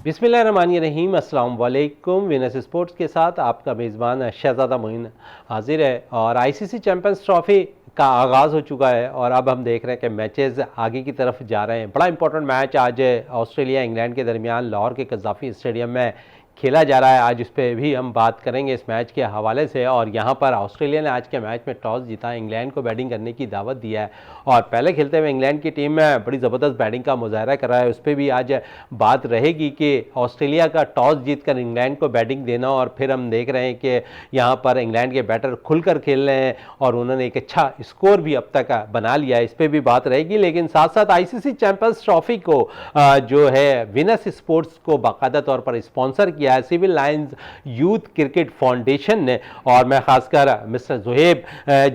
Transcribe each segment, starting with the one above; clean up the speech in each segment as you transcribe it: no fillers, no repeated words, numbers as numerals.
बिस्मिल्लाहिर्रहमानिर्रहीम, अस्सलाम वालेकुम। विनस स्पोर्ट्स के साथ आपका मेज़बान शहजादा मोइन हाजिर है और आईसीसी चैंपियंस ट्रॉफ़ी का आगाज़ हो चुका है और अब हम देख रहे हैं कि मैचेस आगे की तरफ जा रहे हैं। बड़ा इंपॉर्टेंट मैच आज ऑस्ट्रेलिया इंग्लैंड के दरमियान लाहौर के कज़ाफ़ी स्टेडियम में खेला जा रहा है। आज उस पर भी हम बात करेंगे इस मैच के हवाले से। और यहाँ पर ऑस्ट्रेलिया ने आज के मैच में टॉस जीता, इंग्लैंड को बैटिंग करने की दावत दिया है और पहले खेलते हुए इंग्लैंड की टीम में बड़ी ज़बरदस्त बैटिंग का मुजाहरा कर रहा है। उस पर भी आज बात रहेगी कि ऑस्ट्रेलिया का टॉस जीतकर इंग्लैंड को बैटिंग देना और फिर हम देख रहे हैं कि यहाँ पर इंग्लैंड के बैटर खुलकर खेल रहे हैं और उन्होंने एक अच्छा स्कोर भी अब तक बना लिया है। इस पर भी बात रहेगी, लेकिन साथ साथ आईसीसी चैंपियंस ट्रॉफी को जो है विनस स्पोर्ट्स को बाकायदा तौर पर स्पॉन्सर किया है Civil Lines Youth cricket foundation ने। और मैं खासकर मिस्टर ज़ुहैब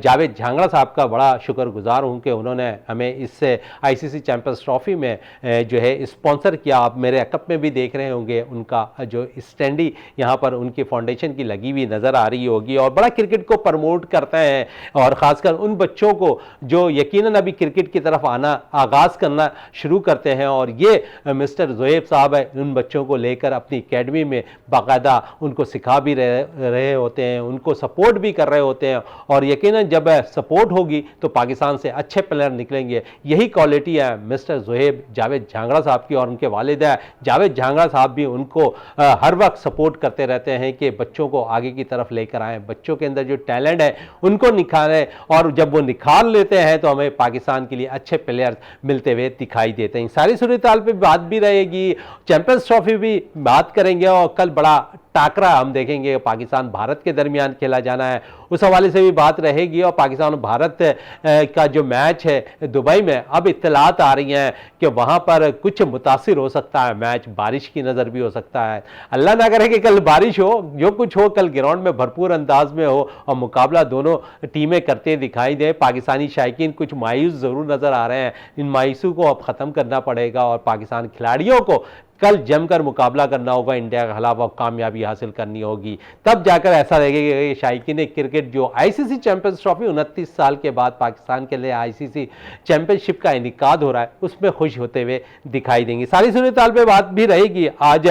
जावेद झांगड़ा साहब का बड़ा शुक्रगुजार हूं कि उन्होंने हमें इस आईसीसी चैंपियंस ट्रॉफी में जो है स्पॉन्सर किया। आप मेरे अकब में भी देख रहे होंगे उनका जो स्टैंडी यहाँ पर उनकी फाउंडेशन की लगी हुई नज़र आ रही होगी और बड़ा क्रिकेट को प्रमोट करते हैं और ख़ासकर उन बच्चों को जो यकीनन अभी क्रिकेट की तरफ आना आगाज़ करना शुरू करते हैं। और ये मिस्टर ज़ुहैब साहब है उन बच्चों को लेकर अपनी एकेडमी में बाकायदा उनको सिखा भी रहे होते हैं, उनको सपोर्ट भी कर रहे होते हैं और यकीनन जब सपोर्ट होगी तो पाकिस्तान से अच्छे प्लेयर निकलेंगे। यही क्वालिटी है मिस्टर ज़ुहैब जावेद झांगड़ा साहब की और उनके वालिद जावेद झांगड़ा साहब भी उनको हर वक्त सपोर्ट करते रहते हैं कि बच्चों को आगे की तरफ लेकर आएँ, बच्चों के अंदर जो टैलेंट है उनको निखारें और जब वो निखार लेते हैं तो हमें पाकिस्तान के लिए अच्छे प्लेयर्स मिलते हुए दिखाई देते हैं। सारी सूरत हाल पर बात भी रहेगी, चैंपियंस ट्रॉफी भी बात करेंगे और कल बड़ा टाकरा हम देखेंगे पाकिस्तान भारत के दरमियान खेला जाना है, उस हवाले से भी बात रहेगी। और पाकिस्तान भारत का जो मैच है दुबई में, अब इत्तलात आ रही हैं कि वहाँ पर कुछ मुतासिर हो सकता है मैच, बारिश की नज़र भी हो सकता है। अल्लाह ना करे कि कल बारिश हो, जो कुछ हो कल ग्राउंड में भरपूर अंदाज में हो और मुकाबला दोनों टीमें करते दिखाई दें। पाकिस्तानी शायकीन कुछ मायूस ज़रूर नज़र आ रहे हैं, इन मायूसों को अब ख़त्म करना पड़ेगा और पाकिस्तान खिलाड़ियों को कल जमकर मुकाबला करना होगा, इंडिया के खिलाफ और कामयाबी हासिल करनी होगी। तब जाकर ऐसा लगेगा कि शायकीन क्रिकेट जो आईसीसी चैंपियंस ट्रॉफी 29 साल के बाद पाकिस्तान के लिए आईसीसी चैंपियनशिप का इनेकाद हो रहा है उसमें खुश होते हुए दिखाई देंगे। सारी सूरत हाल पे बात भी रहेगी आज।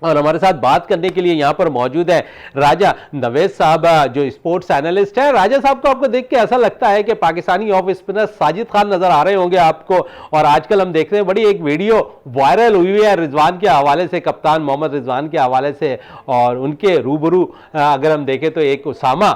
और हमारे साथ बात करने के लिए यहाँ पर मौजूद है राजा नवेद साहब जो स्पोर्ट्स एनालिस्ट है। राजा साहब को आपको देख के ऐसा लगता है कि पाकिस्तानी ऑफ स्पिनर साजिद खान नजर आ रहे होंगे आपको। और आजकल हम देख रहे हैं बड़ी एक वीडियो वायरल हुई है रिजवान के हवाले से, कप्तान मोहम्मद रिजवान के हवाले से, और उनके रूबरू अगर हम देखें तो एक उसामा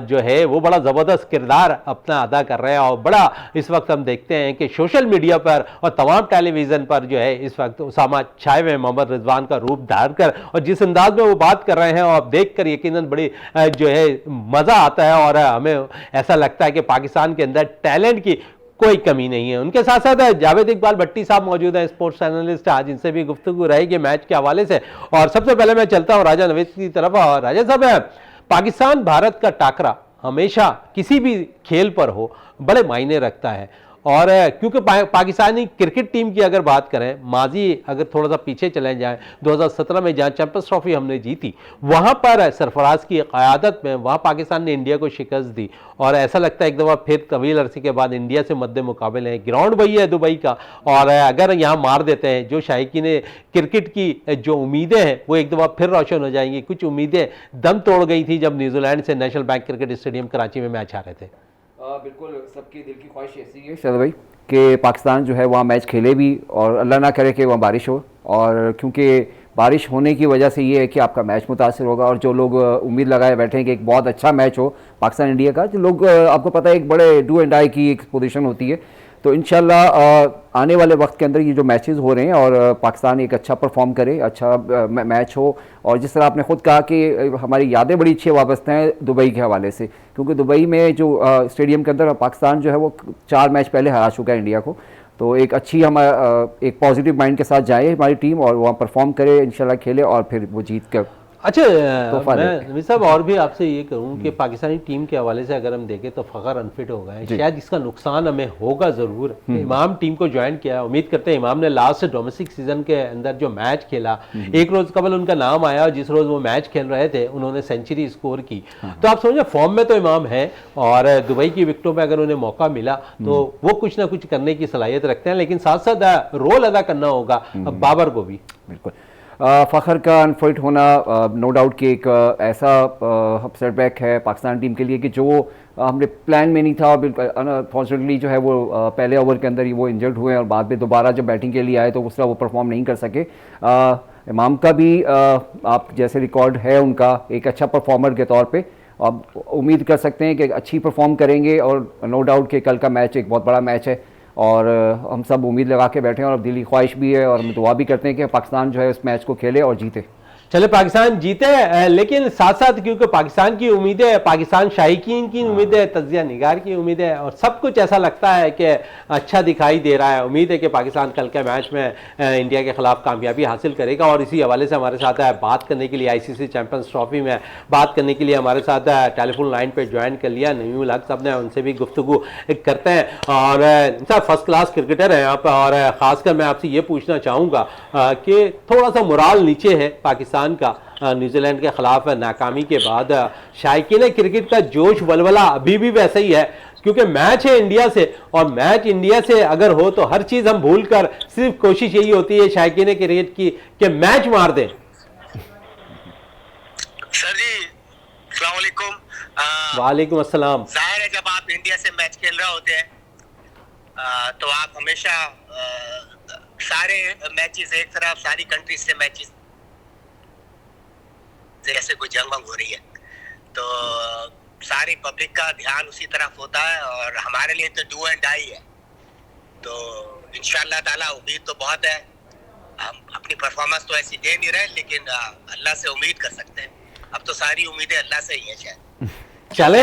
जो है वो बड़ा ज़बरदस्त किरदार अपना अदा कर रहे हैं और बड़ा इस वक्त हम देखते हैं कि सोशल मीडिया पर और तमाम टेलीविज़न पर जो है इस वक्त उसामा छाए हुए मोहम्मद रिजवान का रूप धारण कर और जिस अंदाज में वो बात कर रहे हैं और आप देखकर यकीनन बड़ी जो है मजा आता है और हमें ऐसा लगता है कि पाकिस्तान के अंदर टैलेंट की कोई कमी नहीं है। उनके साथ साथ जावेद इकबाल भट्टी साहब मौजूद हैं, स्पोर्ट्स एनालिस्ट, आज इनसे भी गुफ्तगू रहेगी मैच के हवाले से। और सबसे पहले मैं चलता हूं राजा नवेद की तरफ। और राजा साहब, पाकिस्तान भारत का टाकरा हमेशा किसी भी खेल पर हो बड़े मायने रखता है और क्योंकि पाकिस्तानी क्रिकेट टीम की अगर बात करें, माजी अगर थोड़ा सा पीछे चले जाएं 2017 में जहां चैंपियंस ट्रॉफी हमने जीती, वहां पर सरफराज की क़यादत में वहां पाकिस्तान ने इंडिया को शिकस्त दी और ऐसा लगता है एक दफ़ा फिर तवील अरसे के बाद इंडिया से मद्दे मुकाबले हैं। ग्राउंड वही है दुबई का और अगर यहाँ मार देते हैं जो शायकीन क्रिकेट की जो उम्मीदें हैं वो एक दफ़ा फिर रोशन हो जाएंगी। कुछ उम्मीदें दम तोड़ गई थी जब न्यूजीलैंड से national bank cricket stadium Karachi में मैच आ रहे थे। बिल्कुल, सबकी दिल की ख्वाहिश ऐसी है शहजाद भाई कि पाकिस्तान जो है वहाँ मैच खेले भी और अल्लाह ना करे कि वहाँ बारिश हो। और क्योंकि बारिश होने की वजह से ये है कि आपका मैच मुतासर होगा और जो लोग उम्मीद लगाए बैठे हैं कि एक बहुत अच्छा मैच हो पाकिस्तान इंडिया का, जो लोग आपको पता है एक बड़े डू एंड डाई की एक पोजीशन होती है, तो इंशाल्लाह आने वाले वक्त के अंदर ये जो मैचेस हो रहे हैं और पाकिस्तान एक अच्छा परफॉर्म करे, अच्छा मैच हो। और जिस तरह आपने ख़ुद कहा कि हमारी यादें बड़ी अच्छी वाबस्ता हैं दुबई के हवाले से, क्योंकि दुबई में जो स्टेडियम के अंदर पाकिस्तान जो है वो 4 मैच पहले हरा चुका है इंडिया को। तो एक अच्छी हमारा एक पॉजिटिव माइंड के साथ जाए हमारी टीम और वहाँ परफॉर्म करे, इंशाल्लाह खेले और फिर वो जीत कर। अच्छा, मैं नबी साहब और भी आपसे ये कहूँ कि पाकिस्तानी टीम के हवाले से अगर हम देखें तो फ़खर अनफिट हो गए, शायद इसका नुकसान हमें होगा ज़रूर। इमाम टीम को ज्वाइन किया, उम्मीद करते हैं इमाम ने लास्ट डोमेस्टिक सीजन के अंदर जो मैच खेला, एक रोज़ कबल उनका नाम आया और जिस रोज़ वो मैच खेल रहे थे उन्होंने सेंचुरी स्कोर की। तो आप समझे फॉर्म में तो इमाम है और दुबई की विकेटों में अगर उन्हें मौका मिला तो वो कुछ ना कुछ करने की सलाहियत रखते हैं, लेकिन साथ साथ रोल अदा करना होगा बाबर को भी। बिल्कुल, फ़खर का अनफिट होना नो डाउट कि एक ऐसा सेटबैक है पाकिस्तान टीम के लिए कि जो हमने प्लान में नहीं था, और बिल्कुल अनफॉर्चुनेटली जो है वो पहले ओवर के अंदर ही वो इंजर्ड हुए और बाद में दोबारा जब बैटिंग के लिए आए तो उस तरह वो परफॉर्म नहीं कर सके। इमाम का भी आप जैसे रिकॉर्ड है उनका एक अच्छा परफॉर्मर के तौर पे, अब उम्मीद कर सकते हैं कि अच्छी परफॉर्म करेंगे और नो डाउट कि कल का मैच एक बहुत बड़ा मैच है और हम सब उम्मीद लगा के बैठे हैं और दिली ख्वाहिश भी है और हम दुआ भी करते हैं कि पाकिस्तान जो है इस मैच को खेले और जीते। चले पाकिस्तान जीते, लेकिन साथ साथ क्योंकि पाकिस्तान की उम्मीदें, पाकिस्तान शायकीन की उम्मीदें, तज्जिया निगार की उम्मीदें और सब कुछ ऐसा लगता है कि अच्छा दिखाई दे रहा है। उम्मीद है कि पाकिस्तान कल के मैच में इंडिया के खिलाफ कामयाबी हासिल करेगा। और इसी हवाले से हमारे साथ बात करने के लिए ICC चैंपियंस ट्रॉफी में बात करने के लिए हमारे साथ टेलीफोन लाइन पर ज्वाइन कर लिया नईमुल हक साहब ने। उनसे भी गुफ्तगू करते हैं और इनसा फर्स्ट क्लास क्रिकेटर हैं आप, और ख़ासकर मैं आपसे ये पूछना चाहूँगा कि थोड़ा सा मोराल नीचे है पाकिस्तान का न्यूजीलैंड के खिलाफ नाकामी के बाद। शायकीन क्रिकेट का जोश वलवला अभी भी वैसा ही है, क्योंकि मैच है इंडिया से, और मैच इंडिया से अगर हो तो हर चीज हम भूल कर सिर्फ कोशिश यही होती है शायकीन क्रिकेट की कि मैच मार दें। सर जी अस्सलाम वालेकुम। वालेकुम अस्सलाम। जाहिर है जब आप इंडिया से मैच खेल रहे होते हैं तो आप हमेशा सारे मैचेस एक तरफ, सारी कंट्रीज से मैचेस जैसे कोई जंग वंग हो रही है तो सारी पब्लिक का ध्यान उसी तरफ होता है, और हमारे लिए तो डू एंड डाई है। तो इंशाअल्लाह ताला उम्मीद तो बहुत है, हम अपनी परफॉर्मेंस तो ऐसी दे नहीं रहे, लेकिन अल्लाह से उम्मीद कर सकते हैं। अब तो सारी उम्मीदें अल्लाह से ही है शायद। चले,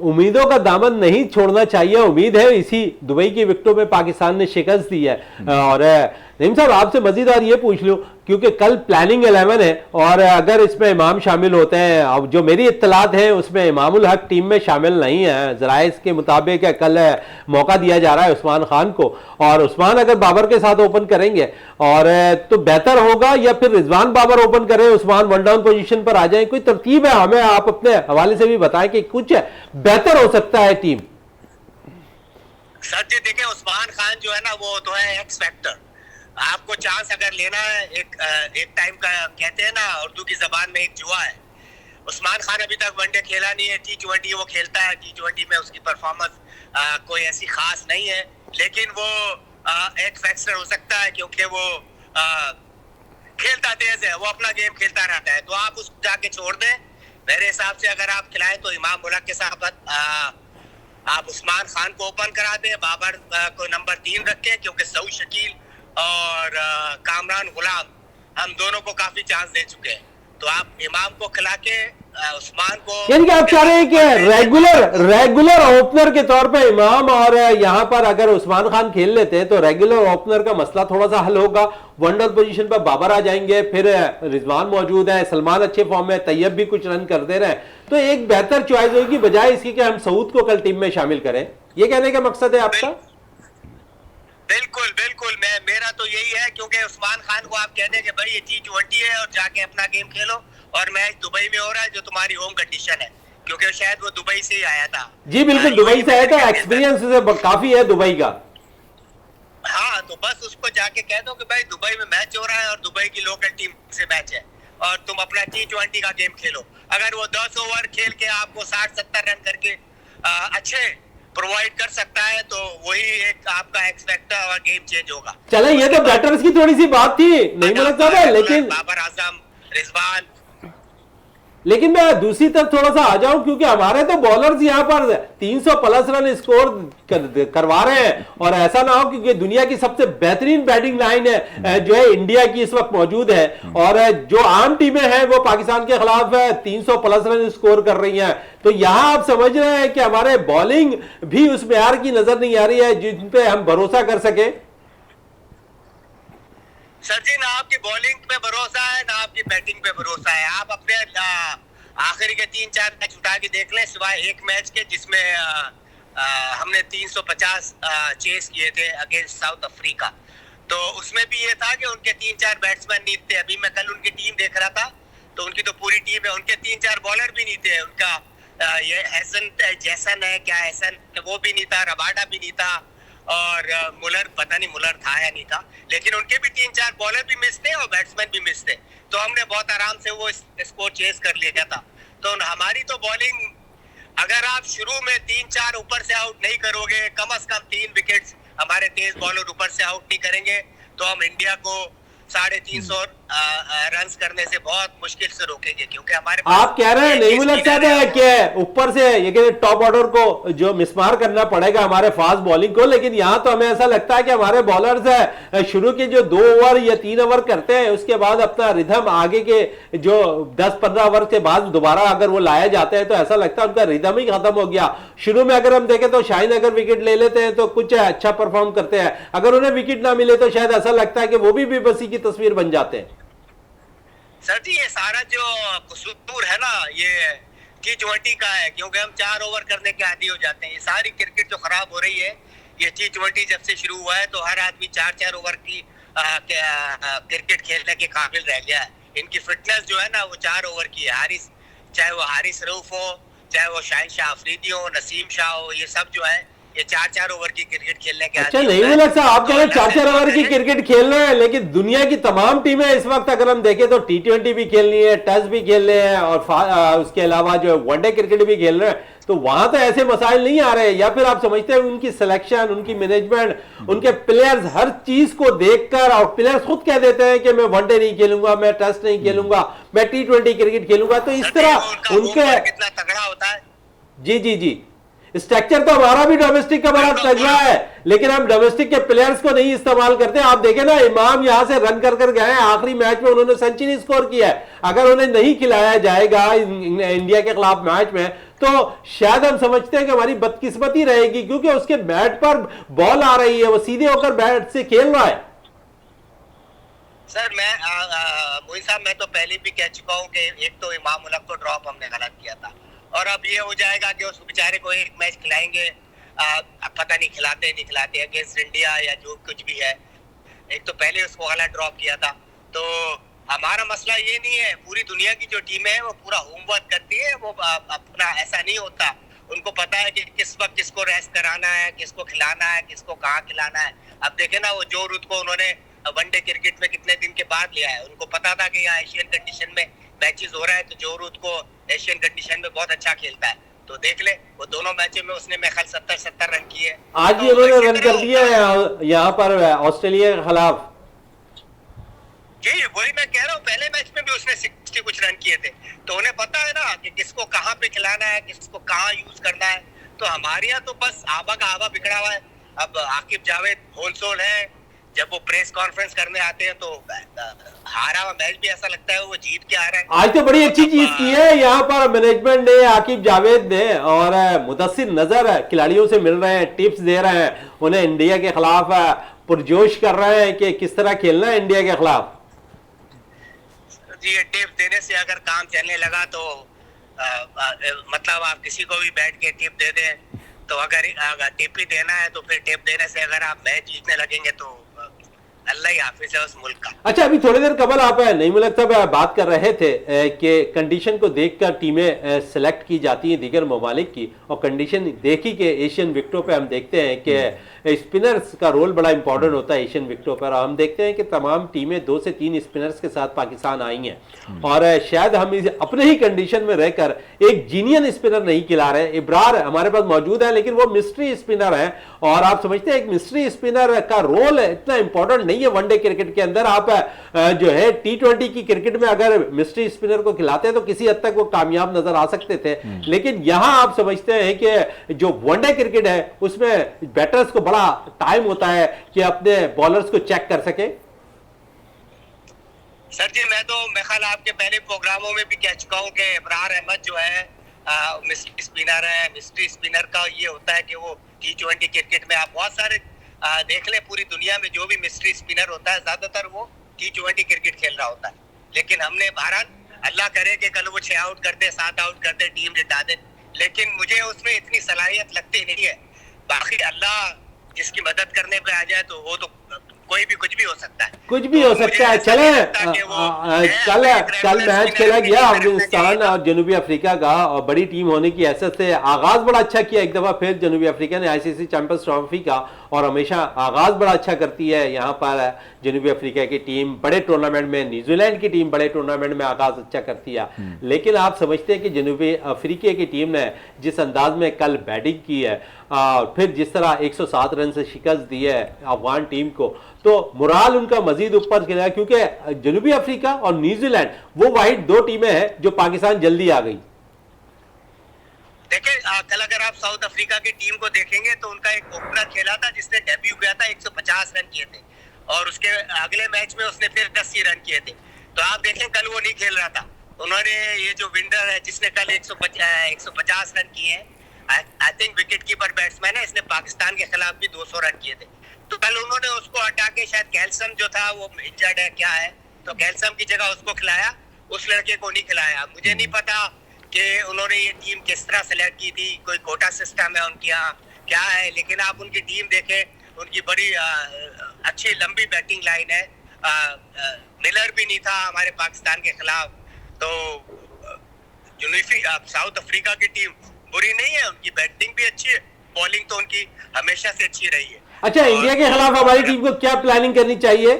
उम्मीदों का दामन नहीं छोड़ना चाहिए। उम्मीद है इसी दुबई की विकेटों में पाकिस्तान ने शिकस्त दी है। और नईम साहब आपसे मजीद और ये पूछ लूं, क्योंकि कल प्लानिंग 11 है और अगर इसमें इमाम शामिल होते हैं, अब जो मेरी इत्तलात है उसमें इमामुल हक टीम में शामिल नहीं है। ज़राइस के मुताबिक कल मौका दिया जा रहा है उस्मान खान को, और उस्मान अगर बाबर के साथ ओपन करेंगे और तो बेहतर होगा, या फिर रिजवान बाबर ओपन करें, उस्मान वन डाउन पोजीशन पर आ जाए। कोई तरतीब है? हमें आप अपने हवाले से भी बताएं कि कुछ बेहतर हो सकता है टीम। सर जी देखिए, उस्मान खान जो है ना वो तो है एक्स फैक्टर। आपको चांस अगर लेना है, एक टाइम का कहते हैं ना उर्दू की जबान में एक जुआ है। उस्मान खान अभी तक वनडे खेला नहीं है, T20 वो खेलता है। T20 में उसकी परफॉर्मेंस कोई ऐसी खास नहीं है, लेकिन वो एक फैक्टर हो सकता है क्योंकि वो खेलता तेज है, वो अपना गेम खेलता रहता है। तो आप उसको जाके छोड़ दें। मेरे हिसाब से अगर आप खिलाएं तो इमाम मुल्क के साथ आप उस्मान खान को ओपन करा दें, बाबर को नंबर 3 रखें, क्योंकि सऊद शकील और कामरान गुलाम हम दोनों को काफी चांस दे चुके हैं। तो आप इमाम को खिला के उस्मान को, यानी कि आप चाह रहे हैं कि रेगुलर ओपनर के तौर पे इमाम, और यहां पर अगर उस्मान खान खेल लेते हैं तो रेगुलर ओपनर का मसला थोड़ा सा हल होगा। वनडर पोजीशन पर बाबर आ जाएंगे, फिर रिजवान मौजूद है, सलमान अच्छे फॉर्म में, तैयब भी कुछ रन कर दे रहे हैं, तो एक बेहतर चॉइस होगी बजाय इसकी कि हम सऊद को कल टीम में शामिल करें। ये कहने का मकसद है आपका? बिल्कुल बिल्कुल, मेरा तो यही है, क्योंकि उस्मान खान को आप कह दें कि भाई ये T20 है और जाके अपना गेम खेलो, और मैच दुबई में हो रहा है जो तुम्हारी होम कंडीशन है, क्योंकि शायद वो दुबई से ही आया था। जी बिल्कुल, दुबई से आया था, एक्सपीरियंस काफी है दुबई का। हाँ, तो बस उसको जाके कह दो कि भाई दुबई में मैच हो रहा है और दुबई की लोकल टीम से मैच है, और तुम अपना T20 का गेम खेलो। अगर वो 10 ओवर खेल के आपको 60-70 रन करके अच्छे प्रोवाइड कर सकता है, तो वही एक आपका एक्स फैक्टर और गेम चेंज होगा। चले, ये तो बैटर्स की थोड़ी सी बात थी, नहीं मुल्क साहब, लेकिन बाबर आजम, रिजवान, लेकिन मैं दूसरी तरफ थोड़ा सा आ जाऊं, क्योंकि हमारे तो बॉलर्स यहाँ पर 300 प्लस रन स्कोर करवा रहे हैं, और ऐसा ना हो क्योंकि दुनिया की सबसे बेहतरीन बैटिंग लाइन है जो है इंडिया की इस वक्त मौजूद है, और जो आम टीमें हैं वो पाकिस्तान के खिलाफ 300 प्लस रन स्कोर कर रही हैं। तो यहाँ आप समझ रहे हैं कि हमारे बॉलिंग भी उस मेयार की नजर नहीं आ रही है जिन पे हम भरोसा कर सके। सर जी, ना आपकी बॉलिंग पे भरोसा है ना आपकी बैटिंग पे भरोसा है। आप अपने आखिरी के 3-4 मैच उठा के देख लें, सिवाय एक मैच के जिसमें हमने 350 चेस किए थे अगेंस्ट साउथ अफ्रीका, तो उसमें भी ये था कि उनके 3-4 बैट्समैन नहीं थे। अभी मैं कल उनकी टीम देख रहा था, तो उनकी तो पूरी टीम है, उनके 3-4 बॉलर भी नहीं थे। उनका ये जैसन है क्या, एहसन वो भी नहीं था, रबाडा भी नहीं था, और मुलर, पता नहीं मुलर था या नहीं था, लेकिन उनके भी 3-4 बॉलर भी मिस थे और बैट्समैन भी मिस थे, तो हमने बहुत आराम से वो स्कोर चेस कर लिया था। तो हमारी तो बॉलिंग, अगर आप शुरू में 3-4 ऊपर से आउट नहीं करोगे, कम से कम 3 विकेट्स हमारे तेज बॉलर ऊपर से आउट नहीं करेंगे, तो हम इंडिया को 350 रन करने से बहुत मुश्किल से रोकेंगे, क्योंकि हमारे आप कह रहे हैं नहीं मुलक साहब है कि ऊपर से ये कहते टॉप ऑर्डर को जो मिसमार करना पड़ेगा हमारे फास्ट बॉलिंग को, लेकिन यहां तो हमें ऐसा लगता है कि हमारे बॉलर्स है शुरू के जो 2 ओवर या 3 ओवर करते हैं, उसके बाद अपना रिदम आगे के जो 10-15 ओवर के बाद दोबारा अगर वो लाया जाते हैं तो ऐसा लगता है उनका रिदम ही खत्म हो गया। शुरू में अगर हम देखें तो शाहीन अगर विकेट ले लेते हैं तो कुछ अच्छा परफॉर्म करते हैं, अगर उन्हें विकेट ना मिले तो शायद ऐसा लगता है कि वो भी बेबसी की तस्वीर बन जाते हैं। सर जी, ये सारा जो कसूर है ना, ये T20 का है, क्योंकि हम 4 ओवर करने के आदी हो जाते हैं। ये सारी क्रिकेट जो खराब हो रही है, ये T20 जब से शुरू हुआ है तो हर आदमी 4-4 ओवर की क्रिकेट खेलने के काबिल रह गया है। इनकी फिटनेस जो है ना वो 4 ओवर की है। चाहे वो हारिस रऊफ हो, चाहे वो शाहीन शाह अफरीदी हो, नसीम शाह हो, ये सब जो है ये 4-4 ओवर की क्रिकेट खेलने के अच्छा नहीं मिला साहब, आप कह रहे हैं 4-4 ओवर की क्रिकेट खेल रहे हैं, लेकिन दुनिया की तमाम टीमें इस वक्त अगर हम देखें तो T20 भी खेलनी है, टेस्ट भी खेल रहे हैं और उसके अलावा जो वनडे क्रिकेट भी खेल रहे हैं, तो वहां तो ऐसे मसाइल नहीं आ रहे। या फिर आप समझते हैं उनकी सिलेक्शन, उनकी मैनेजमेंट, उनके प्लेयर्स हर चीज को देखकर, और प्लेयर्स खुद कह देते हैं कि मैं वनडे नहीं खेलूंगा, मैं टेस्ट नहीं खेलूंगा, मैं T20 क्रिकेट खेलूंगा, तो इस तरह उनके कितना तगड़ा होता है। जी जी जी, स्ट्रक्चर तो हमारा भी डोमेस्टिक का बड़ा तगड़ा है, लेकिन हम डोमेस्टिक के प्लेयर्स को नहीं इस्तेमाल करते। आप देखें ना, इमाम यहां से रन कर कर गए, आखिरी मैच में उन्होंने सेंचुरी स्कोर किया है। अगर उन्हें नहीं खिलाया जाएगा इंडिया के खिलाफ मैच में तो शायद हम समझते हैं कि हमारी बदकिस्मती रहेगी, क्योंकि उसके बैट पर बॉल आ रही है, वो सीधे होकर बैट से खेल रहा है। सर मैं मोइन साहब, मैं तो पहले भी कह चुका हूं कि एक तो इमाम उलग को ड्रॉप हमने गलत किया था, और अब ये हो जाएगा कि उस बेचारे को एक मैच खिलाएंगे, पता नहीं खिलाते नहीं खिलाते अगेंस्ट इंडिया या जो कुछ भी है। एक तो पहले उसको गलत ड्रॉप किया था। तो हमारा मसला ये नहीं है, पूरी दुनिया की जो टीमें है वो पूरा होमवर्क करती है, वो अपना ऐसा नहीं होता, उनको पता है कि किस वक्त किसको रेस्ट कराना है, किसको खिलाना है, किसको कहाँ खिलाना है। अब देखे ना, वो जो रूट को उन्होंने वनडे क्रिकेट में कितने दिन के बाद लिया है, उनको पता था कि यहाँ एशियन कंडीशन में मैचेस हो रहा है, तो जो रूट को एशियन कंडीशन में बहुत अच्छा खेलता है, तो देख ले वो दोनों मैचों में उसने मेरे ख्याल 70 रन किए। आज भी उन्होंने रन कर दिया है यहाँ पर ऑस्ट्रेलिया के खिलाफ। जी वही मैं कह रहा हूँ, पहले मैच में भी उसने 60 कुछ रन किए थे, तो उन्हें पता है ना कि किसको कहाँ पे खिलाना है, किसको कहाँ यूज करना है। तो हमारे यहाँ तो बस आबा का आबा बिगड़ा हुआ है। अब आकिब जावेद होलसोल है, जब वो प्रेस कॉन्फ्रेंस करने आते हैं तो हारा हुआ मैच भी ऐसा लगता है वो जीत के आ रहा है। आज तो बड़ी अच्छी चीज की है यहाँ पर मैनेजमेंट ने, आकिब जावेद ने, और मुदस्सिर नजर खिलाड़ियों से मिल रहे हैं, टिप्स दे रहे हैं, उन्हें इंडिया के खिलाफ पुरजोश कर रहे हैं कि किस तरह खेलना है इंडिया के खिलाफ। जी ये टिप देने से अगर काम चलने लगा तो मतलब आप किसी को भी बैठ के टिप दे दें, तो अगर टिप ही देना है तो फिर टिप देने से अगर आप मैच जीतने लगेंगे तो अल्लाह ही हाफिज है उस मुल्क का। अच्छा, अभी थोड़ी देर कबल आप नहीं मुलक साहब बात कर रहे थे कि कंडीशन को देखकर टीमें सेलेक्ट की जाती हैं दीगर ममालिक की, और कंडीशन देखी कि एशियन विकेटों पे हम देखते हैं कि स्पिनर्स का रोल बड़ा इंपॉर्टेंट होता है एशियन विकेटों पर। हम देखते हैं कि तमाम टीमें 2 से 3 स्पिनर्स के साथ पाकिस्तान आई हैं, और शायद हम अपने ही कंडीशन में रहकर एक जीनियन स्पिनर नहीं खिला रहे। इब्रार हमारे पास मौजूद है, लेकिन वो मिस्ट्री स्पिनर है, और आप समझते हैं एक मिस्ट्री स्पिनर का रोल इतना इंपॉर्टेंट नहीं है वनडे क्रिकेट के अंदर। आप जो है T20 की क्रिकेट में अगर मिस्ट्री स्पिनर को खिलाते हैं तो किसी हद तक वो कामयाब नजर आ सकते थे, लेकिन यहां आप समझते हैं कि जो वनडे क्रिकेट है उसमें बैटर्स को बड़ा टाइम होता है कि अपने बॉलर्स को चेक कर सके। सर जी मैं तो मेरे ख्याल आपके पहले प्रोग्रामों में भी कह चुका हूँ कि इब्रार अहमद जो है मिस्ट्री स्पिनर है। मिस्ट्री स्पिनर का ये होता है कि वो T20 क्रिकेट में आप बहुत सारे देख ले, पूरी दुनिया में जो भी मिस्ट्री स्पिनर होता है ज्यादातर वो T20 क्रिकेट खेल रहा होता है। लेकिन हमने भारत, अल्लाह करे कि कल वो 6 आउट कर दे, 7 आउट कर दे, टीम जिता दे, लेकिन मुझे उसमें इतनी सलाहियत लगती नहीं है। बाकी अल्लाह जिसकी मदद करने पे आ जाए तो वो तो कोई भी कुछ भी हो सकता है, कुछ भी हो सकता है। चले कल मैच खेला गया अफगानिस्तान और जनूबी अफ्रीका का, और बड़ी टीम होने की हैसियत से आगाज बड़ा अच्छा किया एक दफा फिर जनूबी अफ्रीका ने ICC चैंपियंस ट्रॉफी का, और हमेशा आगाज़ बड़ा अच्छा करती है। यहाँ पर जनूबी अफ्रीका की टीम बड़े टूर्नामेंट में, न्यूजीलैंड की टीम बड़े टूर्नामेंट में आगाज़ अच्छा करती है, लेकिन आप समझते हैं कि जनूबी अफ्रीका की टीम ने जिस अंदाज में कल बैटिंग की है, फिर जिस तरह 107 रन से शिकस्त दी है अफगान टीम को, तो मुराल उनका मजीद ऊपर गिरा, क्योंकि जनूबी अफ्रीका और न्यूजीलैंड वो वाहिद दो टीमें हैं जो पाकिस्तान जल्दी आ गई। देखिए कल अगर आप साउथ अफ्रीका की टीम को देखेंगे तो उनका एक ओपनर खेला था जिसने डेब्यू किया था, 150 रन किए थे, और उसके अगले मैच में उसने फिर 80 रन किए थे। तो आप देखें कल वो नहीं खेल रहा था, उन्होंने ये जो विंडर है जिसने कल 150 रन किए हैं, I think wicket keeper batsman है, इसने पाकिस्तान के खिलाफ भी 200 रन किए थे। तो कल उन्होंने उसको हटा के, शायद कैल्सम जो था वो इंजर्ड है क्या है, तो कैल्सम की जगह उसको खिलाया, उस लड़के को नहीं खिलाया। मुझे नहीं पता कि उन्होंने ये टीम किस तरह सेलेक्ट की थी, कोई कोटा सिस्टम है उनके यहाँ क्या है, लेकिन आप उनकी टीम देखें, उनकी बड़ी अच्छी लंबी बैटिंग लाइन है। मिलर भी नहीं था हमारे पाकिस्तान के खिलाफ, तो साउथ अफ्रीका की टीम बुरी नहीं है, उनकी बैटिंग भी अच्छी है, बॉलिंग तो उनकी हमेशा से अच्छी रही है। अच्छा, इंडिया के खिलाफ हमारी टीम को क्या प्लानिंग करनी चाहिए?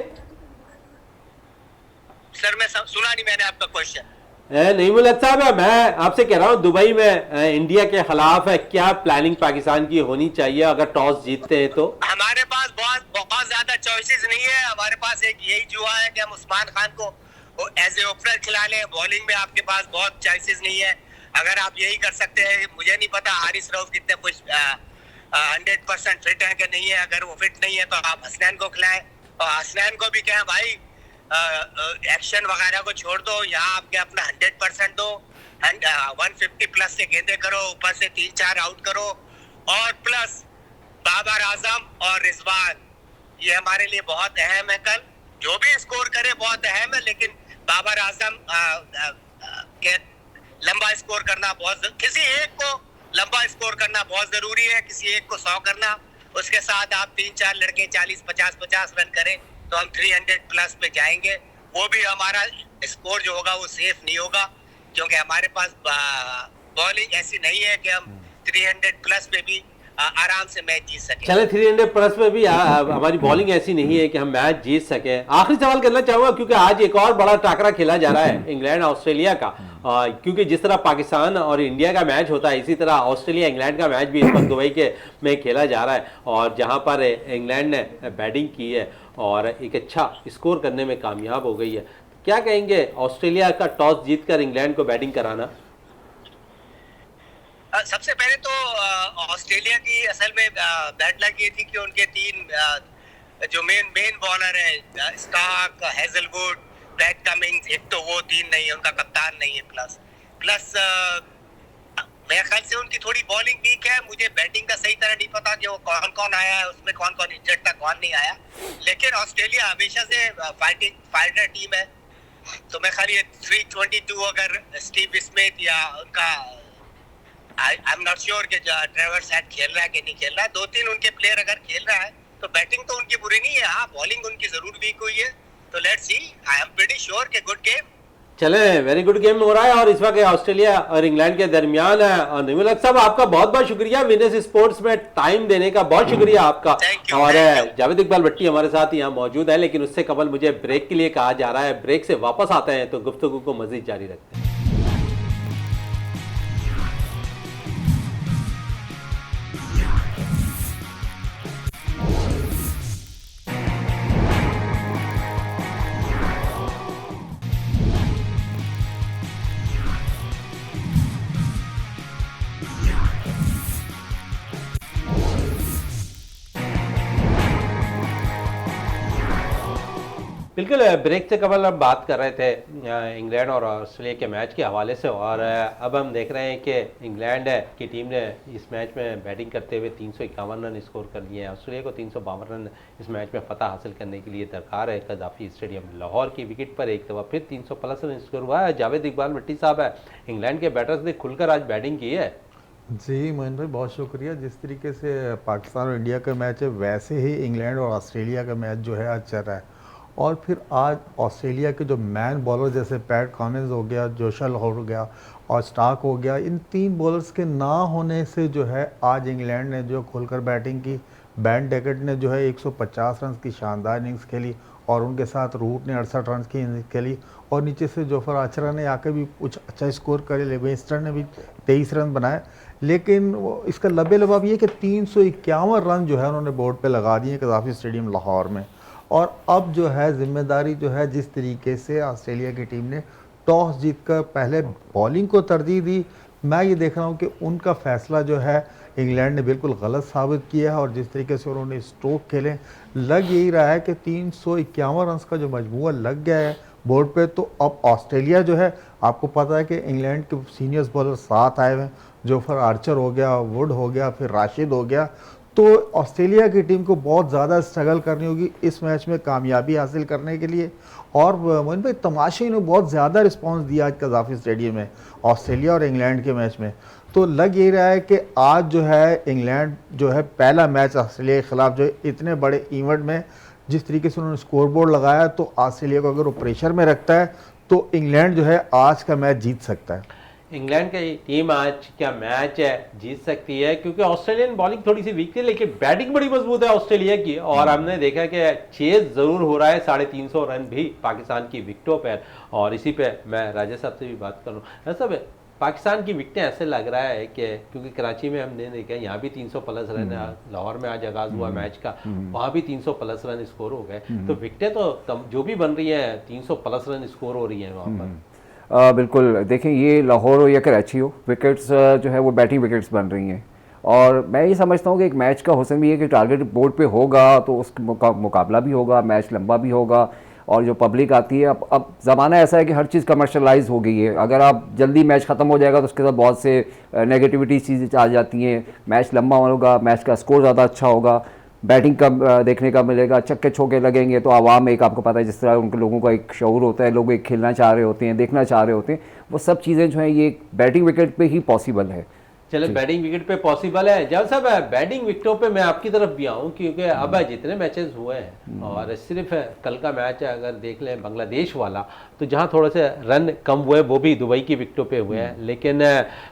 सर मैं सुना नहीं मैंने आपका क्वेश्चन। नहीं मुल्क साहब, मैं आपसे कह रहा हूँ दुबई में इंडिया के खिलाफ क्या प्लानिंग पाकिस्तान की होनी चाहिए अगर टॉस जीतते हैं तो? हमारे पास बहुत ज्यादा चॉइसेस नहीं है, हमारे पास एक यही जुआ है कि हम उस्मान खान को एज ए ओपनर खिला लें। बॉलिंग में आपके पास बहुत चॉइसेस नहीं है, अगर आप यही कर सकते हैं। मुझे नहीं पता हारिस रऊफ कितने कुछ 100% फिट है कि नहीं है, अगर वो फिट नहीं है तो आप हसनैन को खिलाएं, और हसनैन को भी कहें भाई एक्शन वगैरह को छोड़ दो, यहाँ आपके अपना 100% दो, 150 प्लस से गेंदे करो, ऊपर से 3-4 आउट करो, और प्लस बाबर आजम और रिजवान, ये हमारे लिए बहुत अहम है। कल जो भी स्कोर करे बहुत अहम है, लेकिन बाबर आजम के लंबा स्कोर करना किसी एक को लंबा स्कोर करना बहुत जरूरी है, किसी एक को 100 करना, उसके साथ आप 3-4 लड़के 40-50 रन करें तो हम 300 प्लस पे जाएंगे। वो भी हमारा स्कोर जो होगा वो सेफ नहीं होगा, क्योंकि हमारे पास बॉलिंग ऐसी नहीं है कि हम 300 प्लस पे भी आराम से मैच जीत सके। चले 300 प्लस में भी हमारी बॉलिंग ऐसी नहीं है कि हम मैच जीत सके। आखिरी सवाल करना चाहूंगा, क्योंकि आज एक और बड़ा टाकरा खेला जा रहा है इंग्लैंड ऑस्ट्रेलिया का, क्योंकि जिस तरह पाकिस्तान और इंडिया का मैच होता है, इसी तरह ऑस्ट्रेलिया इंग्लैंड का मैच भी इस वक्त दुबई में खेला जा रहा है, और जहां पर इंग्लैंड ने बैटिंग की है और एक अच्छा स्कोर करने में कामयाब हो गई है। क्या कहेंगे ऑस्ट्रेलिया का टॉस जीतकर इंग्लैंड को बैटिंग कराना? सबसे पहले तो ऑस्ट्रेलिया की असल में बैड लक ये थी कि उनके 3 जो मेन बॉलर है, स्टार्क, हेजलवुड, पैट कमिंग्स, एक तो वो 3 नहीं है, उनका कप्तान नहीं है, प्लस मेरे ख्याल से उनकी थोड़ी बॉलिंग वीक है। मुझे बैटिंग का सही तरह नहीं पता कि वो कौन आया है, उसमें कौन इंजर्ड था, कौन नहीं आया, लेकिन ऑस्ट्रेलिया हमेशा से फाइटर टीम है। तो मैं खाली 322 अगर स्टीव स्मिथ या उनका आई एम नॉट श्योर कि ट्रेवर्स हेड खेल रहा है कि नहीं खेल रहा है, 2-3 उनके प्लेयर अगर खेल रहा है तो बैटिंग तो उनकी बुरी नहीं है। हाँ, बॉलिंग उनकी जरूर वीक हुई है, तो let's see, I am pretty sure कि गुड गेम। चले, वेरी गुड गेम हो रहा है और इस वक्त ऑस्ट्रेलिया और इंग्लैंड के दरमियान है। और निमुल साहब, आपका बहुत बहुत शुक्रिया विनर्स स्पोर्ट्स में टाइम देने का, बहुत शुक्रिया आपका। और जावेद इकबाल भट्टी हमारे साथ यहाँ मौजूद है, लेकिन उससे कबल मुझे ब्रेक के लिए कहा जा रहा है। ब्रेक से वापस आते हैं तो गुफ्तगू को मजीद जारी रखते हैं। बिल्कुल, ब्रेक से कबल हम बात कर रहे थे इंग्लैंड और ऑस्ट्रेलिया के मैच के हवाले से, और अब हम देख रहे हैं कि इंग्लैंड की टीम ने इस मैच में बैटिंग करते हुए 351 रन स्कोर कर लिए हैं। ऑस्ट्रेलिया को 352 रन इस मैच में फतह हासिल करने के लिए दरकार है। कज़ाफी स्टेडियम लाहौर की विकेट पर एक दफ़ा फिर 300 प्लस रन स्कोर हुआ है। जावेद इकबाल भट्टी साहब है, इंग्लैंड के बैटर्स ने खुलकर आज बैटिंग की है। जी मोहन भाई, बहुत शुक्रिया। जिस तरीके से पाकिस्तान और इंडिया का मैच है, वैसे ही इंग्लैंड और ऑस्ट्रेलिया का मैच जो है आज चल रहा है। और फिर आज ऑस्ट्रेलिया के जो मैन बॉलर जैसे पैट कमिंस हो गया, जोशल हो गया और स्टार्क हो गया, इन 3 बॉलर्स के ना होने से जो है आज इंग्लैंड ने जो खुलकर बैटिंग की, बैन डेकेट ने जो है 150 रन की शानदार इनिंग्स खेली और उनके साथ रूट ने 68 रन की इनिंग्स खेली और नीचे से जोफर आर्चर ने आकर भी कुछ अच्छा स्कोर करे, लिविंगस्टन ने भी 23 रन बनाए। लेकिन इसका लबे लबाब ये कि 351 रन जो है उन्होंने बोर्ड पे लगा दिए कज़ाफ़ी स्टेडियम लाहौर में। और अब जो है जिम्मेदारी जो है, जिस तरीके से ऑस्ट्रेलिया की टीम ने टॉस जीतकर पहले बॉलिंग को तरजीह दी, मैं ये देख रहा हूँ कि उनका फ़ैसला जो है इंग्लैंड ने बिल्कुल गलत साबित किया है। और जिस तरीके से उन्होंने स्ट्रोक खेले, लग यही रहा है कि 351 रन का जो मजमूआ लग गया है बोर्ड पे, तो अब ऑस्ट्रेलिया जो है, आपको पता है कि इंग्लैंड के सीनियर्स बॉलर 7 आए हुए हैं, जोफर आर्चर हो गया, वुड हो गया, फिर राशिद हो गया। तो ऑस्ट्रेलिया की टीम को बहुत ज़्यादा स्ट्रगल करनी होगी इस मैच में कामयाबी हासिल करने के लिए। और मोइन भाई, तमाशे ने बहुत ज़्यादा रिस्पांस दिया आज कज़ाफ़ी स्टेडियम में ऑस्ट्रेलिया और इंग्लैंड के मैच में। तो लग यही रहा है कि आज जो है इंग्लैंड जो है पहला मैच ऑस्ट्रेलिया के ख़िलाफ़ जो है इतने बड़े इवेंट में जिस तरीके से उन्होंने स्कोर बोर्ड लगाया, तो ऑस्ट्रेलिया को अगर वो प्रेशर में रखता है तो इंग्लैंड जो है आज का मैच जीत सकता है। इंग्लैंड की टीम आज क्या मैच है जीत सकती है, क्योंकि ऑस्ट्रेलियन बॉलिंग थोड़ी सी वीक थी लेकिन बैटिंग बड़ी मजबूत है ऑस्ट्रेलिया की। और हमने देखा कि चेज जरूर हो रहा है, 350 रन भी पाकिस्तान की विकेटों पर। और इसी पे मैं राजा साहब से भी बात कर रहा हूँ। ऐसा पाकिस्तान की विकेटें ऐसे लग रहा है कि क्योंकि कराची में हमने देखा यहाँ भी 300 प्लस रन, लाहौर में आज आगाज हुआ मैच का, वहाँ भी 300 प्लस रन स्कोर हो गए। तो विकेटें तो जो भी बन रही हैं 300 प्लस रन स्कोर हो रही हैं वहाँ पर। बिल्कुल, देखें ये लाहौर हो या कराची हो, विकेट्स जो है वो बैटिंग विकेट्स बन रही हैं। और मैं ये समझता हूँ कि एक मैच का हुस्न भी है कि टारगेट बोर्ड पे होगा तो उसका मुकाबला भी होगा, मैच लंबा भी होगा। और जो पब्लिक आती है, अब ज़माना ऐसा है कि हर चीज़ कमर्शलाइज हो गई है। अगर आप जल्दी मैच ख़त्म हो जाएगा तो उसके साथ बहुत से नेगेटिविटी चीज़ें आ जाती हैं। मैच लंबा होगा, मैच का स्कोर ज़्यादा अच्छा होगा, बैटिंग का देखने का मिलेगा, छक्के चौके लगेंगे तो आवाम एक, आपको पता है जिस तरह उनके लोगों का एक शऊर होता है, लोग एक खेलना चाह रहे होते हैं, देखना चाह रहे होते हैं, वो सब चीज़ें जो हैं ये बैटिंग विकेट पे ही पॉसिबल है। चलो बैटिंग विकेट पे पॉसिबल है। जब सब बैटिंग विकेटों पे मैं आपकी तरफ भी आऊँ, क्योंकि अब जितने मैचेस हुए हैं और सिर्फ कल का मैच है अगर देख लें बांग्लादेश वाला, तो जहाँ थोड़े से रन कम हुए वो भी दुबई की विकेटों पे हुए हैं। लेकिन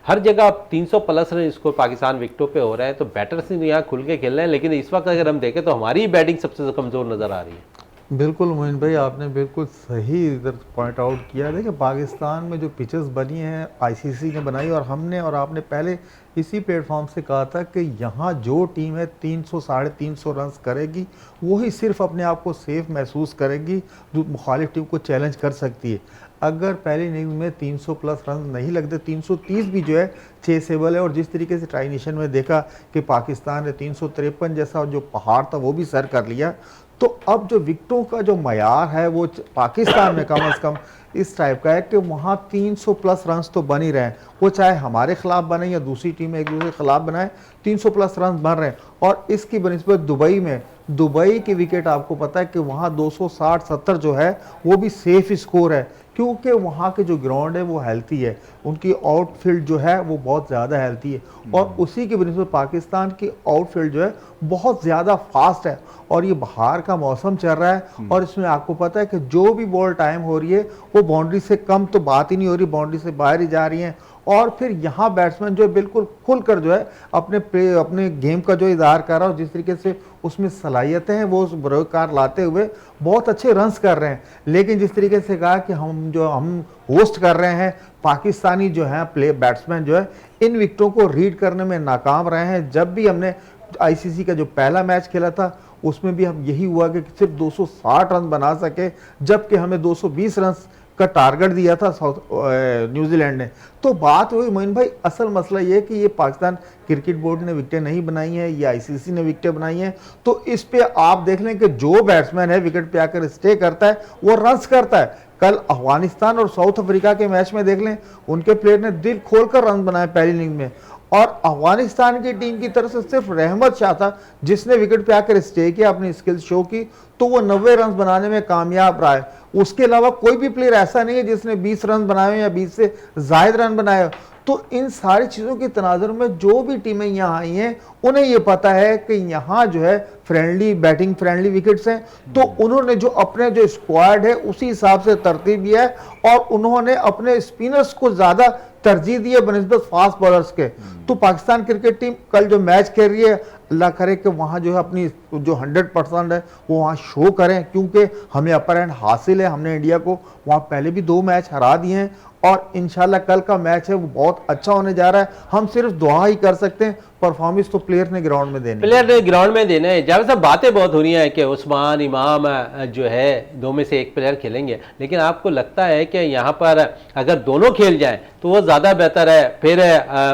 हर जगह 300 प्लस रन स्कोर पाकिस्तान विकेटों पे हो रहा है। तो बैटर्स यहाँ खुल के खेल रहे हैं, लेकिन इस वक्त अगर हम देखें तो हमारी बैटिंग सबसे कमज़ोर नज़र आ रही है। बिल्कुल मोइन भाई, आपने बिल्कुल सही इधर पॉइंट आउट किया। देखिए पाकिस्तान में जो पिचेस बनी हैं आईसीसी ने बनाई, और हमने और आपने पहले इसी प्लेटफॉर्म से कहा था कि यहाँ जो टीम है 300 साढ़े 300 रन करेगी वही सिर्फ अपने आप को सेफ महसूस करेगी, जो मुखालिफ टीम को चैलेंज कर सकती है। अगर पहली इनिंग में 300 प्लस रन नहीं लगते, 330 भी जो है चेसेबल है। और जिस तरीके से ट्राई नेशन में देखा कि पाकिस्तान ने 353 जैसा जो पहाड़ था वो भी सर कर लिया, तो अब जो विकेटों का जो मयार है वो पाकिस्तान में कम से कम इस टाइप का है कि वहाँ 300 प्लस रन्स तो बन ही रहे हैं, वो चाहे हमारे खिलाफ बने या दूसरी टीम एक दूसरे के खिलाफ बनाए, 300 प्लस रन बन रहे हैं। और इसकी बनिस्बत दुबई में, दुबई की विकेट आपको पता है कि वहाँ 260-70 जो है वो भी सेफ स्कोर है, क्योंकि वहाँ के जो ग्राउंड है वो हेल्थी है, उनकी आउटफील्ड जो है वो बहुत ज़्यादा हेल्थी है। और उसी के बनिस्बत पाकिस्तान की आउटफील्ड जो है बहुत ज़्यादा फास्ट है। और ये बाहर का मौसम चल रहा है और इसमें आपको पता है कि जो भी बॉल टाइम हो रही है वो बाउंड्री से कम तो बात ही नहीं हो रही, बाउंड्री से बाहर ही जा रही हैं। और फिर यहाँ बैट्समैन जो है बिल्कुल खुलकर जो है अपने गेम का जो इजहार कर रहा है, जिस तरीके से उसमें सलाहियतें हैं वो उस बरोकार लाते हुए बहुत अच्छे रन्स कर रहे हैं। लेकिन जिस तरीके से कहा कि हम होस्ट कर रहे हैं, पाकिस्तानी जो है बैट्समैन जो है इन विकेटों को रीड करने में नाकाम रहे हैं। जब भी हमने आईसीसी का जो पहला मैच खेला था उसमें भी हम यही हुआ कि सिर्फ 260 रन बना सके, जबकि हमें 220 रन का टारगेट दिया था न्यूजीलैंड ने। तो बात हुई मोइन भाई, असल मसला ये है कि ये पाकिस्तान क्रिकेट बोर्ड ने विकेटें नहीं बनाई हैं, ये आईसीसी ने विकेटें बनाई हैं। तो इस पे आप देख लें कि जो बैट्समैन है विकेट पे आकर स्टे करता है वो रन्स करता है। कल अफगानिस्तान और साउथ अफ्रीका के मैच में देख लें, उनके प्लेयर ने दिल खोलकर रन बनाए पहली इनिंग में। और अफगानिस्तान की टीम की तरफ से सिर्फ रहमत शाह था जिसने विकेट पे आकर स्टे किया, अपनी स्किल्स शो की, तो वो 90 रन बनाने में कामयाब रहा है। उसके अलावा कोई भी प्लेयर ऐसा नहीं है जिसने 20 रन बनाए या 20 से ज्यादा रन बनाए। तो इन सारी चीज़ों के तनाजुर में जो भी टीमें यहाँ आई हैं उन्हें ये पता है कि यहाँ जो है फ्रेंडली बैटिंग फ्रेंडली विकेट्स हैं, तो उन्होंने जो अपने जो स्क्वाड है उसी हिसाब से तरतीब दिया है और उन्होंने अपने स्पिनर्स को ज़्यादा तरजीह दी है बनिस्बत फास्ट बॉलर्स के। तो पाकिस्तान क्रिकेट टीम कल जो मैच खेल रही है अल्लाह करे कि वहाँ जो है अपनी जो 100% है वो वहाँ शो करें, क्योंकि हमें अपर हैंड हासिल है। हमने इंडिया को वहाँ पहले भी 2 मैच हरा दिए हैं और इंशाल्लाह कल का मैच है वो बहुत अच्छा होने जा रहा है। हम सिर्फ दुआ ही कर सकते हैं, परफॉर्मेंस तो प्लेयर ने ग्राउंड में देनी है। प्लेयर ने ग्राउंड में देना है। जावेद साहब, बातें बहुत हो रही हैं कि उस्मान, इमाम जो है 2 में से एक प्लेयर खेलेंगे, लेकिन आपको लगता है कि यहाँ पर अगर दोनों खेल जाएं तो वो ज़्यादा बेहतर है? फिर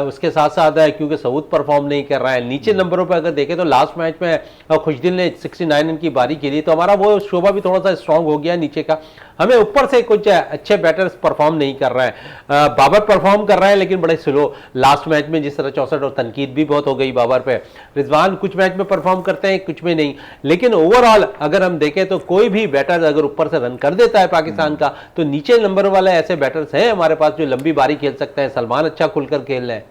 उसके साथ साथ है क्योंकि सऊद परफॉर्म नहीं कर रहा है, नीचे नंबरों पर अगर देखें तो लास्ट मैच में खुशदिल ने 69 रन की बारी खेली, तो हमारा वो शोबा भी थोड़ा सा स्ट्रॉन्ग हो गया नीचे का। हमें ऊपर से कुछ अच्छे बैटर्स परफॉर्म नहीं कर रहे हैं। बाबर परफॉर्म कर रहे हैं लेकिन बड़े स्लो, लास्ट मैच में जिस तरह 64 और तनकीद भी बहुत हो गई बाबर पे। रिजवान कुछ मैच में परफॉर्म करते हैं, कुछ में नहीं, लेकिन ओवरऑल अगर हम देखें तो कोई भी बैटर अगर ऊपर से रन कर देता है पाकिस्तान का, तो नीचे नंबर वाले ऐसे बैटर्स हैं हमारे पास जो लंबी बारी खेल सकते हैं। सलमान अच्छा खुलकर खेल रहे हैं।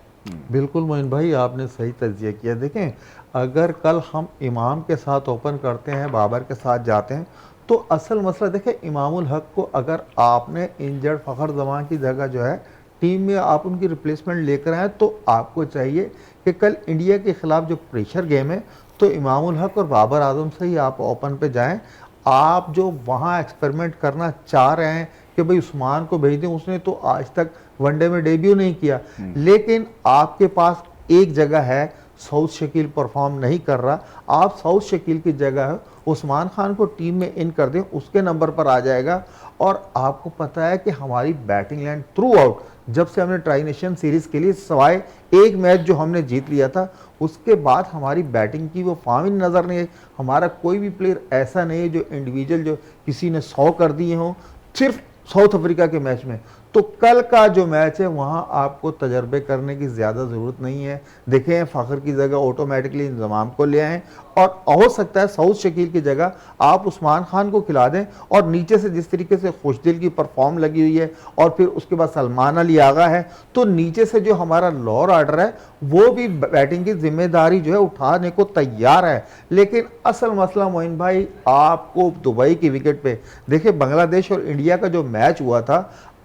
बिल्कुल मोइन भाई, आपने सही तज्जिया किया। देखें, अगर कल हम इमाम के साथ ओपन करते हैं, बाबर के साथ जाते हैं, तो असल मसला देखें, इमामुल हक को अगर आपने इंजर्ड फ़खर जमान की जगह जो है टीम में आप उनकी रिप्लेसमेंट लेकर आए, तो आपको चाहिए कि कल इंडिया के ख़िलाफ़ जो प्रेशर गेम है तो इमामुल हक और बाबर आजम से ही आप ओपन पे जाएं। आप जो वहाँ एक्सपेरिमेंट करना चाह रहे हैं कि भाई उस्मान को भेज दें, उसने तो आज तक वनडे में डेब्यू नहीं किया, लेकिन आपके पास एक जगह है, साउथ शकील परफॉर्म नहीं कर रहा, आप साउथ शकील की जगह है उस्मान खान को टीम में इन कर दें, उसके नंबर पर आ जाएगा। और आपको पता है कि हमारी बैटिंग लाइन थ्रू आउट, जब से हमने ट्राई नेशन सीरीज़ के लिए सवाए एक मैच जो हमने जीत लिया था, उसके बाद हमारी बैटिंग की वो फॉर्म ही नज़र नहीं है। हमारा कोई भी प्लेयर ऐसा नहीं है जो इंडिविजुअल जो किसी ने 100 कर दिए हों, सिर्फ साउथ अफ्रीका के मैच में। तो कल का जो मैच है वहाँ आपको तजर्बे करने की ज़्यादा ज़रूरत नहीं है। देखें, फ़खर की जगह ऑटोमेटिकली इंतज़ाम को ले आएँ, और हो सकता है साउथ शकील की जगह आप उस्मान खान को खिला दें, और नीचे से जिस तरीके से खुशदिल की परफॉर्म लगी हुई है और फिर उसके बाद सलमान अली आगा है, तो नीचे से जो हमारा लोअर ऑर्डर है वो भी बैटिंग की जिम्मेदारी जो है उठाने को तैयार है। लेकिन असल मसला मोइन भाई, आपको दुबई की विकेट पे देखिए, बांग्लादेश और इंडिया का जो मैच हुआ था,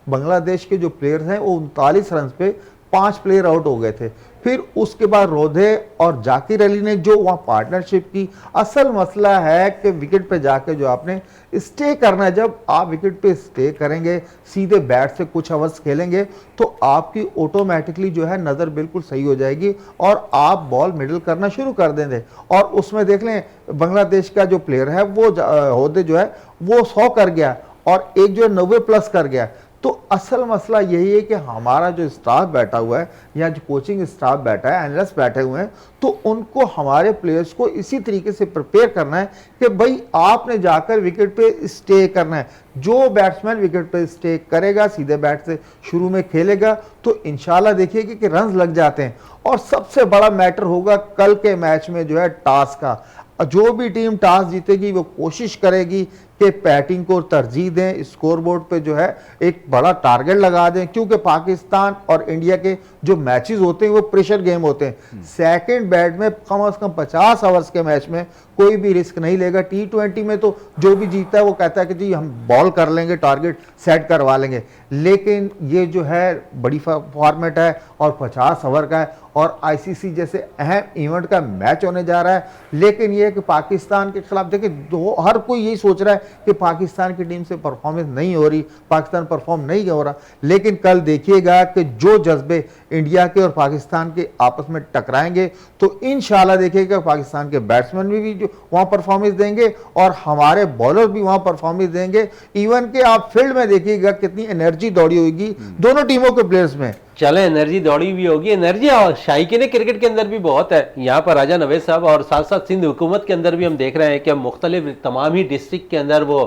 बांग्लादेश के जो प्लेयर्स हैं वो 39 रन पे 5 प्लेयर आउट हो गए थे। फिर उसके बाद रोधे और जाकिर अली ने जो वहाँ पार्टनरशिप की। असल मसला है कि विकेट पे जाके जो आपने स्टे करना है, जब आप विकेट पे स्टे करेंगे, सीधे बैट से कुछ ओवर्स खेलेंगे, तो आपकी ऑटोमेटिकली जो है नज़र बिल्कुल सही हो जाएगी और आप बॉल मिडल करना शुरू कर देंगे। और उसमें देख लें, बांग्लादेश का जो प्लेयर है वो होदे जो है वो 100 कर गया और एक जो है 90 प्लस कर गया। तो असल मसला यही है कि हमारा जो स्टाफ बैठा हुआ है या जो कोचिंग स्टाफ बैठा है, एनालिस्ट बैठे हुए हैं, तो उनको हमारे प्लेयर्स को इसी तरीके से प्रिपेयर करना है कि भाई आपने जाकर विकेट पे स्टे करना है। जो बैट्समैन विकेट पे स्टे करेगा, सीधे बैट से शुरू में खेलेगा, तो इंशाल्लाह देखिएगा कि रन्स लग जाते हैं। और सबसे बड़ा मैटर होगा कल के मैच में जो है टॉस का। जो भी टीम टॉस जीतेगी वो कोशिश करेगी कि बैटिंग को तरजीह दें, स्कोरबोर्ड पे जो है एक बड़ा टारगेट लगा दें, क्योंकि पाकिस्तान और इंडिया के जो मैचेस होते हैं वो प्रेशर गेम होते हैं। सेकंड बैट में कम से कम 50 ओवर्स के मैच में कोई भी रिस्क नहीं लेगा। T20 में तो जो भी जीतता है वो कहता है कि जी हम बॉल कर लेंगे, टारगेट सेट करवा लेंगे, लेकिन ये जो है बड़ी फॉर्मेट है और 50 ओवर का है और ICC जैसे अहम इवेंट का मैच होने जा रहा है। लेकिन ये कि पाकिस्तान के खिलाफ देखिए, हर कोई यही सोच रहा है कि पाकिस्तान की टीम से परफॉर्मेंस नहीं हो रही, पाकिस्तान परफॉर्म नहीं हो रहा, लेकिन कल देखिएगा कि जो जज्बे इंडिया के और पाकिस्तान के आपस में टकराएंगे तो इंशाल्लाह देखिएगा पाकिस्तान के बैट्समैन भी जो वहां परफॉर्मेंस देंगे और हमारे बॉलर भी वहां परफॉर्मेंस देंगे। इवन के आप फील्ड में देखिएगा कितनी एनर्जी दौड़ी होगी दोनों टीमों के प्लेयर्स में। चले, एनर्जी दौड़ी भी होगी, एनर्जी शायकीन क्रिकेट के अंदर भी बहुत है। यहाँ पर राजा नवेद साहब और साथ साथ सिंध हुकूमत के अंदर भी हम देख रहे हैं कि मुख्तलिफ तमाम ही डिस्ट्रिक्ट के अंदर वो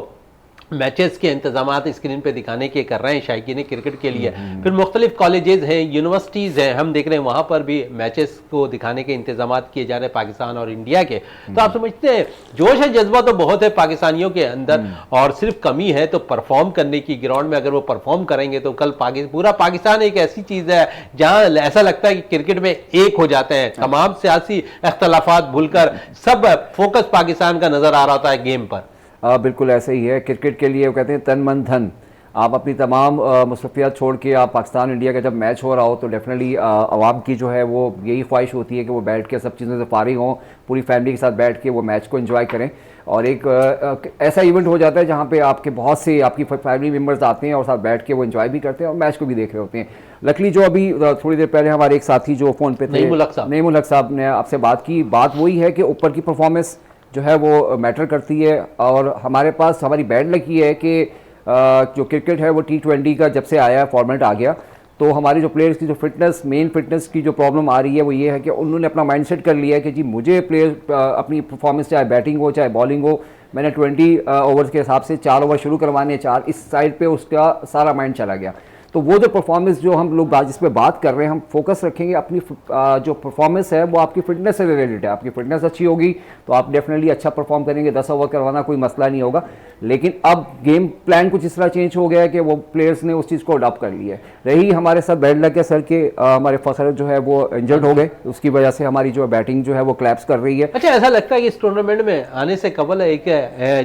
मैचेस के इंतजामात स्क्रीन पे दिखाने के कर रहे हैं शायकीन क्रिकेट के लिए। फिर मुख्तलिफ कॉलेजेस हैं, यूनिवर्सिटीज़ हैं, हम देख रहे हैं वहाँ पर भी मैचेस को दिखाने के इंतजामात किए जा रहे हैं पाकिस्तान और इंडिया के। तो आप समझते हैं जोश है, जज्बा तो बहुत है पाकिस्तानियों के अंदर, और सिर्फ कमी है तो परफॉर्म करने की। ग्राउंड में अगर वो परफॉर्म करेंगे तो कल पूरा पाकिस्तान एक ऐसी चीज़ है जहाँ ऐसा लगता है कि क्रिकेट में एक हो जाते हैं, तमाम सियासी अख्तलाफात भूलकर सब फोकस पाकिस्तान का नज़र आ रहा होता है गेम पर। बिल्कुल ऐसे ही है। क्रिकेट के लिए वो कहते हैं तन मन धन, आप अपनी तमाम मसरूफियात छोड़ के आप पाकिस्तान इंडिया का जब मैच हो रहा हो तो डेफिनेटली आवाम की जो है वो यही ख्वाहिश होती है कि वो बैठ के सब चीज़ों से फारिग हों, पूरी फैमिली के साथ बैठ के वो मैच को एंजॉय करें। और एक ऐसा इवेंट हो जाता है जहाँ पे आपके बहुत से आपकी फैमिली मेम्बर्स आते हैं और साथ बैठ के वो एंजॉय भी करते हैं और मैच को भी देख रहे होते हैं। लकली जो अभी थोड़ी देर पहले हमारे एक साथी जो फ़ोन पे थे, नईम उल हक साहब ने आपसे बात की, बात वही है कि ऊपर की परफॉर्मेंस जो है वो मैटर करती है। और हमारे पास हमारी बैड लकी है कि जो क्रिकेट है वो T20 का जब से आया फॉर्मेट आ गया, तो हमारे जो प्लेयर्स की जो फिटनेस, मेन फिटनेस की जो प्रॉब्लम आ रही है वो ये है कि उन्होंने अपना माइंडसेट कर लिया है कि जी मुझे प्लेयर अपनी परफॉर्मेंस चाहे बैटिंग हो चाहे बॉलिंग हो, मैंने 20 ओवर्स के हिसाब से 4 ओवर शुरू करवाने, 4 इस साइड पे उसका सारा माइंड चला गया। तो वो जो परफॉर्मेंस जो हम लोग जिस पे बात कर रहे हैं, हम फोकस रखेंगे अपनी जो परफॉर्मेंस है वो आपकी फिटनेस से रिलेटेड है। आपकी फिटनेस अच्छी होगी तो आप डेफिनेटली अच्छा परफॉर्म करेंगे, 10 ओवर करवाना कोई मसला नहीं होगा। लेकिन अब गेम प्लान कुछ इस तरह चेंज हो गया है कि वो प्लेयर्स ने उस चीज़ को अडॉप्ट कर लिया है। रही हमारे साथ बैड लक है सर के हमारे फसर जो है वो इंजर्ड हो गए, उसकी वजह से हमारी जो बैटिंग जो है वो क्लैप्स कर रही है। अच्छा, ऐसा लगता है कि इस टूर्नामेंट में आने से कबल एक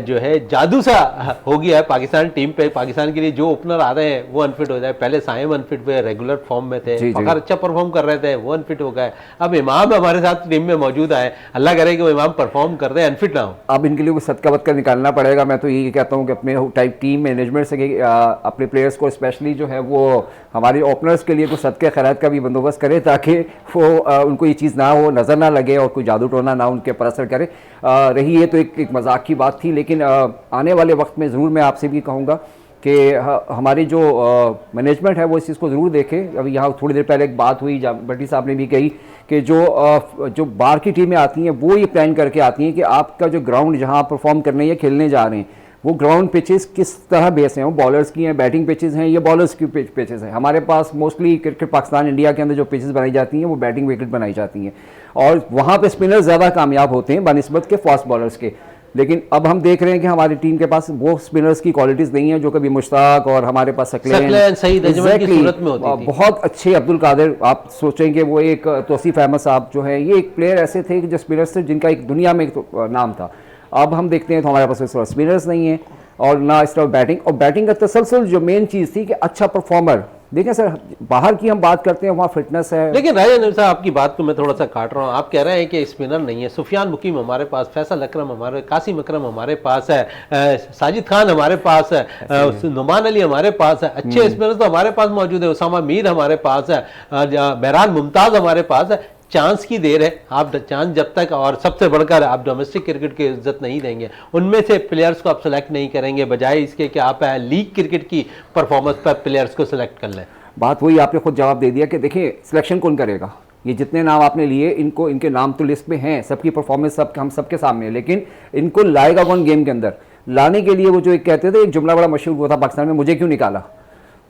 जो है जादू सा हो गया है पाकिस्तान टीम पे। पाकिस्तान के लिए जो ओपनर आ रहे हैं वो अनफिट हो जाए। पहले साइम अनफिट पे रेगुलर फॉर्म में थे, फखर अच्छा परफॉर्म कर रहे थे, वो अनफिट हो गए। अब इमाम हमारे साथ टीम में मौजूद है, अल्लाह करे कि वो इमाम परफॉर्म कर रहे हैं, अनफिट ना हो। अब इनके लिए सदका बदका निकालना पड़ेगा। मैं तो यही कहता हूँ कि अपने टाइप टीम मैनेजमेंट से अपने प्लेयर्स को स्पेशली जो है वो हमारे ओपनर्स के लिए कुछ सदके खैरात का भी बंदोबस्त करे ताकि वो उनको ये चीज़ ना हो, नज़र ना लगे और कोई जादू टोना ना उनके पर असर करे। रही ये तो एक मजाक की बात थी, लेकिन आने वाले वक्त में ज़रूर मैं आपसे भी कहूँगा कि हमारी जो मैनेजमेंट है वो इस चीज़ को ज़रूर देखे। अभी यहाँ थोड़ी देर पहले एक बात हुई, भट्टी साहब ने भी कही कि जो बाहर की टीमें आती हैं वो ये प्लान करके आती हैं कि आपका जो ग्राउंड जहाँ आप परफॉर्म करने या खेलने जा रहे हैं वो ग्राउंड पिचेस किस तरह बेस हैं, वो बॉलर्स की हैं, बैटिंग पिचेस हैं, ये बॉलर्स की पिचेस हैं। हमारे पास मोस्टली क्रिकेट पाकिस्तान इंडिया के अंदर जो पिचेस बनाई जाती हैं वो बैटिंग विकेट बनाई जाती हैं और वहाँ पे स्पिनर ज़्यादा कामयाब होते हैं बनिस्बत के फास्ट बॉलर्स के। लेकिन अब हम देख रहे हैं कि हमारी टीम के पास वो स्पिनर्स की क्वालिटीज़ नहीं है जो कभी मुश्ताक और हमारे पास सकलेन सही की सूरत में होती थी। बहुत अच्छे अब्दुल कादिर, आप सोचेंगे वो एक तौसीफ अहमद साहब जो है ये एक प्लेयर ऐसे थे कि जो स्पिनर्स थे जिनका एक दुनिया में एक नाम था। अब हम देखते हैं तो हमारे पास इस तरह स्पिनर्स नहीं है और ना इस तरह बैटिंग, और बैटिंग का तसलसल जो मेन चीज़ थी कि अच्छा परफॉर्मर। देखें सर, बाहर की हम बात करते हैं वहाँ फिटनेस है। लेकिन राजा नबी साहब आपकी बात को मैं थोड़ा सा काट रहा हूँ। आप कह रहे हैं कि स्पिनर नहीं है, सुफियान मुकीम हमारे पास, फैसल अकरम हमारे, कासिम अकरम हमारे पास है, साजिद खान हमारे पास है, नुमान अली हमारे पास है, अच्छे स्पिनर तो हमारे पास मौजूद है, उसामा मीर हमारे पास है, मेहरान मुमताज़ हमारे पास है। चांस की देर है, आप चांस जब तक, और सबसे बढ़कर आप डोमेस्टिक क्रिकेट की इज्जत नहीं देंगे, उनमें से प्लेयर्स को आप सेलेक्ट नहीं करेंगे, बजाय इसके कि आप लीग क्रिकेट की परफॉर्मेंस पर प्लेयर्स को सेलेक्ट कर लें। बात वही आपने खुद जवाब दे दिया कि देखिए सिलेक्शन कौन करेगा। ये जितने नाम आपने लिए इनको, इनके नाम तो लिस्ट में हैं, सबकी परफॉर्मेंस सब हम सबके सामने है, लेकिन इनको लाएगा कौन गेम के अंदर। लाने के लिए वो जो एक कहते थे, एक जुमला बड़ा मशहूर हुआ था पाकिस्तान में, मुझे क्यों निकाला।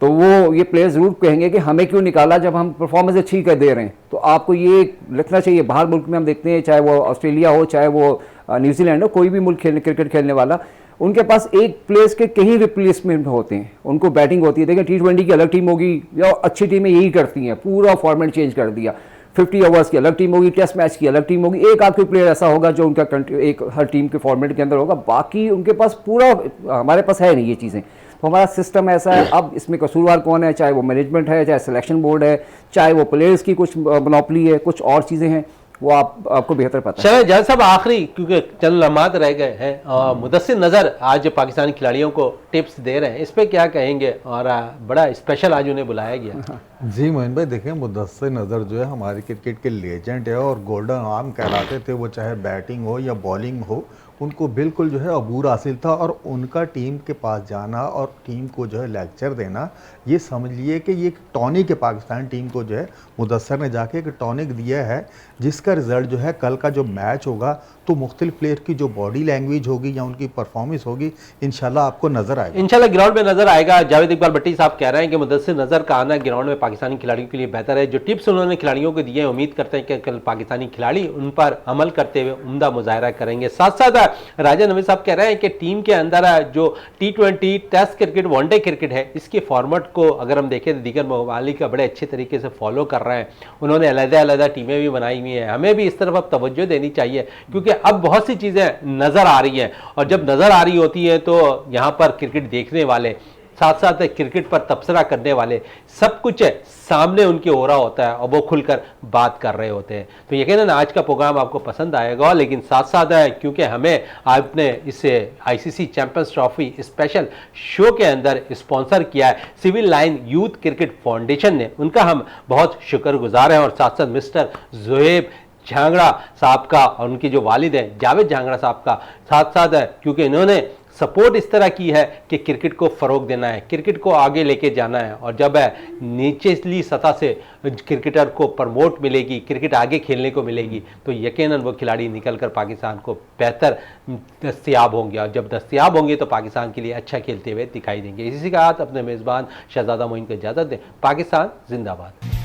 तो वो ये प्लेयर ज़रूर कहेंगे कि हमें क्यों निकाला जब हम परफॉर्मेंस अच्छी कर दे रहे हैं। तो आपको ये रखना चाहिए। बाहर मुल्क में हम देखते हैं, चाहे वो ऑस्ट्रेलिया हो चाहे वो न्यूजीलैंड हो, कोई भी मुल्क क्रिकेट खेलने वाला, उनके पास एक प्लेयर्स के कई रिप्लेसमेंट होते हैं, उनको बैटिंग होती है। देखिए T20 की अलग टीम होगी या अच्छी टीमें यही करती हैं, पूरा फॉर्मेट चेंज कर दिया। 50 ओवर्स की अलग टीम होगी, टेस्ट मैच की अलग टीम होगी, एक आध कोई प्लेयर ऐसा होगा जो उनका एक हर टीम के फॉर्मेट के अंदर होगा, बाकी उनके पास पूरा, हमारे पास है नहीं ये चीज़ें। तो हमारा सिस्टम ऐसा है। अब इसमें कसूरवार कौन है, चाहे वो मैनेजमेंट है, चाहे सिलेक्शन बोर्ड है, चाहे वो प्लेयर्स की कुछ मोनोपोली है, कुछ और चीज़ें हैं, वो आपको बेहतर पता है। चले जज साहब, आखिरी क्योंकि चंद लम्हात रह गए हैं, मुदस्सिर नज़र आज पाकिस्तानी खिलाड़ियों को टिप्स दे रहे हैं, इस पर क्या कहेंगे। और बड़ा स्पेशल आज उन्हें बुलाया गया। जी मोइन भाई, देखिए मुदस्सिर नज़र जो है हमारे क्रिकेट के लेजेंड है और गोल्डन आर्म कहलाते थे। वो चाहे बैटिंग हो या बॉलिंग हो, उनको बिल्कुल जो है अबूर हासिल था। और उनका टीम के पास जाना और टीम को जो है लेक्चर देना, ये समझ लिए कि ये टॉनिक है पाकिस्तान टीम को, जो है मुदस्सिर ने जाके एक टॉनिक दिया है, जिसका रिजल्ट जो है कल का जो मैच होगा तो मुख्तलिफ प्लेयर की जो बॉडी लैंग्वेज होगी या उनकी परफॉर्मेंस होगी, इंशाल्लाह आपको नजर आएगा। इंशाल्लाह ग्राउंड में नजर आएगा। जावेद इकबाल भट्टी साहब कह रहे हैं कि मुदस्सिर नजर का आना ग्राउंड में पाकिस्तानी खिलाड़ियों के लिए बेहतर है। जो टिप्स उन्होंने खिलाड़ियों को दिए हैं, उम्मीद करते हैं कि कल पाकिस्तानी खिलाड़ी उन पर अमल करते हुए उम्दा मुजाहरा करेंगे। साथ साथ राजा नबी साहब कह रहे हैं कि टीम के अंदर जो T20 test cricket, one day cricket है, इसके फॉर्मेट को अगर हम देखें तो दीगर ममालिक का बड़े अच्छे तरीके से फॉलो कर रहे हैं। उन्होंने अलग-अलग टीमें भी बनाई हुई हैं। हमें भी इस तरफ अब तवज्जो देनी चाहिए, क्योंकि अब बहुत सी चीज़ें नज़र आ रही हैं, और जब नज़र आ रही होती हैं तो यहाँ पर क्रिकेट देखने वाले साथ साथ क्रिकेट पर तबसरा करने वाले, सब कुछ सामने उनके हो रहा होता है और वो खुलकर बात कर रहे होते हैं। तो यकीनन आज का प्रोग्राम आपको पसंद आएगा, लेकिन साथ साथ क्योंकि हमें आपने इस ICC champions trophy special show के अंदर स्पॉन्सर किया है civil line youth cricket foundation ने, उनका हम बहुत शुक्रगुजार हैं। और साथ साथ मिस्टर जोहेब झांगड़ा साहब का और उनके जो वालिद हैं जावेद झांगड़ा साहब का, साथ साथ क्योंकि इन्होंने सपोर्ट इस तरह की है कि क्रिकेट को फ़रोग देना है, क्रिकेट को आगे लेके जाना है, और जब निचली सतह से क्रिकेटर को प्रमोट मिलेगी, क्रिकेट आगे खेलने को मिलेगी, तो यकीनन वो खिलाड़ी निकलकर पाकिस्तान को बेहतर दस्तयाब होंगे, और जब दस्तयाब होंगे तो पाकिस्तान के लिए अच्छा खेलते हुए दिखाई देंगे। इसी के साथ अपने मेज़बान शहजादा मोइन को इजाज़त दें। पाकिस्तान जिंदाबाद।